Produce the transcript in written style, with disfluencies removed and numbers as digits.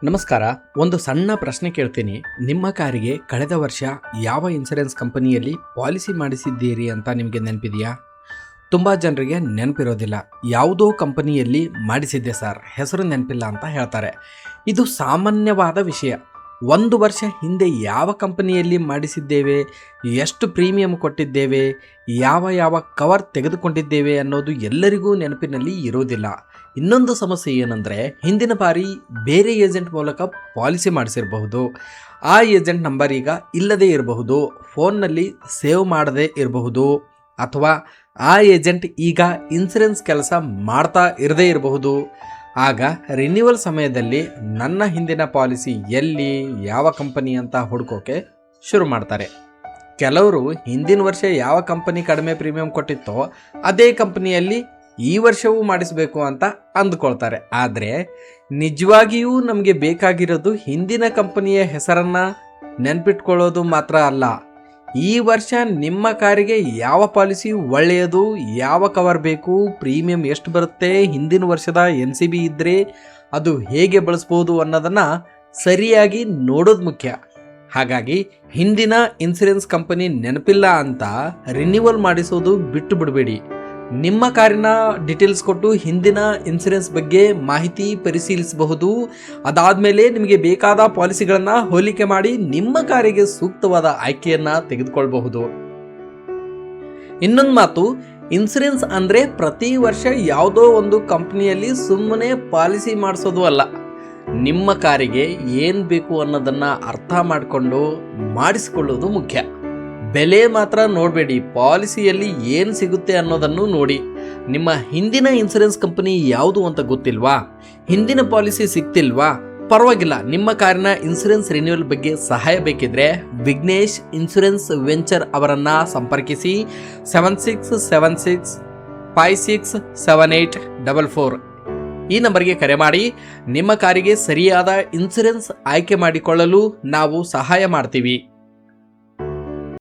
ನಮಸ್ಕಾರ. ಒಂದು ಸಣ್ಣ ಪ್ರಶ್ನೆ ಕೇಳ್ತೀನಿ. ನಿಮ್ಮ ಕಾರಿಗೆ ಕಳೆದ ವರ್ಷ ಯಾವ ಇನ್ಸೂರೆನ್ಸ್ ಕಂಪನಿಯಲ್ಲಿ ಪಾಲಿಸಿ ಮಾಡಿಸಿದ್ದೀರಿ ಅಂತ ನಿಮಗೆ ನೆನಪಿದೆಯಾ? ತುಂಬ ಜನರಿಗೆ ನೆನಪಿರೋದಿಲ್ಲ. ಯಾವುದೋ ಕಂಪನಿಯಲ್ಲಿ ಮಾಡಿಸಿದ್ದೆ ಸರ್, ಹೆಸರು ನೆನಪಿಲ್ಲ ಅಂತ ಹೇಳ್ತಾರೆ. ಇದು ಸಾಮಾನ್ಯವಾದ ವಿಷಯ. 1 ವರ್ಷ ಹಿಂದೆ ಯಾವ ಕಂಪನಿಯಲ್ಲಿ ಮಾಡಿಸಿದ್ದೇವೆ, ಎಷ್ಟು ಪ್ರೀಮಿಯಂ ಕೊಟ್ಟಿದ್ದೇವೆ, ಯಾವ ಕವರ್ ತೆಗೆದುಕೊಂಡಿದ್ದೇವೆ ಅನ್ನೋದು ಎಲ್ಲರಿಗೂ ನೆನಪಿನಲ್ಲಿ ಇರೋದಿಲ್ಲ. ಇನ್ನೊಂದು ಸಮಸ್ಯೆ ಏನಂದರೆ, ಹಿಂದಿನ ಬಾರಿ ಬೇರೆ ಏಜೆಂಟ್ ಮೂಲಕ ಪಾಲಿಸಿ ಮಾಡಿಸಿರಬಹುದು. ಆ ಏಜೆಂಟ್ ನಂಬರ್ ಈಗ ಇಲ್ಲದೇ ಇರಬಹುದು, ಫೋನ್ನಲ್ಲಿ ಸೇವ್ ಮಾಡದೇ ಇರಬಹುದು, ಅಥವಾ ಆ ಏಜೆಂಟ್ ಈಗ ಇನ್ಸೂರೆನ್ಸ್ ಕೆಲಸ ಮಾಡ್ತಾ ಇರದೇ ಇರಬಹುದು. ಆಗ ರಿನ್ಯೂವಲ್ ಸಮಯದಲ್ಲಿ ನನ್ನ ಹಿಂದಿನ ಪಾಲಿಸಿ ಎಲ್ಲಿ, ಯಾವ ಕಂಪನಿ ಅಂತ ಹುಡುಕೋಕೆ ಶುರು ಮಾಡ್ತಾರೆ. ಕೆಲವರು ಹಿಂದಿನ ವರ್ಷ ಯಾವ ಕಂಪನಿ ಕಡಿಮೆ ಪ್ರೀಮಿಯಂ ಕೊಟ್ಟಿತ್ತೋ ಅದೇ ಕಂಪನಿಯಲ್ಲಿ ಈ ವರ್ಷವೂ ಮಾಡಿಸಬೇಕು ಅಂತ ಅಂದ್ಕೊಳ್ತಾರೆ. ಆದರೆ ನಿಜವಾಗಿಯೂ ನಮಗೆ ಬೇಕಾಗಿರೋದು ಹಿಂದಿನ ಕಂಪನಿಯ ಹೆಸರನ್ನು ನೆನಪಿಟ್ಕೊಳ್ಳೋದು ಮಾತ್ರ ಅಲ್ಲ. ಈ ವರ್ಷ ನಿಮ್ಮ ಕಾರಿಗೆ ಯಾವ ಪಾಲಿಸಿ ಒಳ್ಳೆಯದು, ಯಾವ ಕವರ್ ಬೇಕು, ಪ್ರೀಮಿಯಂ ಎಷ್ಟು ಬರುತ್ತೆ, ಹಿಂದಿನ ವರ್ಷದ NCB ಇದ್ದರೆ ಅದು ಹೇಗೆ ಬಳಸ್ಬೋದು ಅನ್ನೋದನ್ನು ಸರಿಯಾಗಿ ನೋಡೋದು ಮುಖ್ಯ. ಹಾಗಾಗಿ ಹಿಂದಿನ ಇನ್ಸೂರೆನ್ಸ್ ಕಂಪನಿ ನೆನಪಿಲ್ಲ ಅಂತ ರಿನ್ಯೂವಲ್ ಮಾಡಿಸೋದು ಬಿಟ್ಟು ಬಿಡಬೇಡಿ. ನಿಮ್ಮ ಕಾರಿನ ಡೀಟೇಲ್ಸ್ ಕೊಟ್ಟು ಹಿಂದಿನ ಇನ್ಸೂರೆನ್ಸ್ ಬಗ್ಗೆ ಮಾಹಿತಿ ಪರಿಶೀಲಿಸಬಹುದು. ಅದಾದಮೇಲೆ ನಿಮಗೆ ಬೇಕಾದ ಪಾಲಿಸಿಗಳನ್ನು ಹೋಲಿಕೆ ಮಾಡಿ ನಿಮ್ಮ ಕಾರಿಗೆ ಸೂಕ್ತವಾದ ಆಯ್ಕೆಯನ್ನು ತೆಗೆದುಕೊಳ್ಳಬಹುದು. ಇನ್ನೊಂದು ಮಾತು, ಇನ್ಸೂರೆನ್ಸ್ ಅಂದರೆ ಪ್ರತಿ ವರ್ಷ ಯಾವುದೋ ಒಂದು ಕಂಪ್ನಿಯಲ್ಲಿ ಸುಮ್ಮನೆ ಪಾಲಿಸಿ ಮಾಡಿಸೋದು ಅಲ್ಲ. ನಿಮ್ಮ ಕಾರಿಗೆ ಏನು ಬೇಕು ಅನ್ನೋದನ್ನು ಅರ್ಥ ಮಾಡಿಕೊಂಡು ಮಾಡಿಸಿಕೊಳ್ಳೋದು ಮುಖ್ಯ. ಬೆಲೆ ಮಾತ್ರ ನೋಡಬೇಡಿ, ಪಾಲಿಸಿಯಲ್ಲಿ ಏನು ಸಿಗುತ್ತೆ ಅನ್ನೋದನ್ನು ನೋಡಿ. ನಿಮ್ಮ ಹಿಂದಿನ ಇನ್ಸೂರೆನ್ಸ್ ಕಂಪನಿ ಯಾವುದು ಅಂತ ಗೊತ್ತಿಲ್ವಾ? ಹಿಂದಿನ ಪಾಲಿಸಿ ಸಿಗ್ತಿಲ್ವಾ? ಪರವಾಗಿಲ್ಲ. ನಿಮ್ಮ ಕಾರಿನ ಇನ್ಸೂರೆನ್ಸ್ ರಿನ್ಯೂವಲ್ ಬಗ್ಗೆ ಸಹಾಯ ಬೇಕಿದ್ರೆ ವಿಘ್ನೇಶ್ ಇನ್ಸೂರೆನ್ಸ್ ವೆಂಚರ್ ಅವರನ್ನು ಸಂಪರ್ಕಿಸಿ. 7676567844 ಈ ನಂಬರ್ಗೆ ಕರೆ ಮಾಡಿ ನಿಮ್ಮ ಕಾರಿಗೆ ಸರಿಯಾದ ಇನ್ಸೂರೆನ್ಸ್ ಆಯ್ಕೆ ಮಾಡಿಕೊಳ್ಳಲು ನಾವು ಸಹಾಯ ಮಾಡ್ತೀವಿ.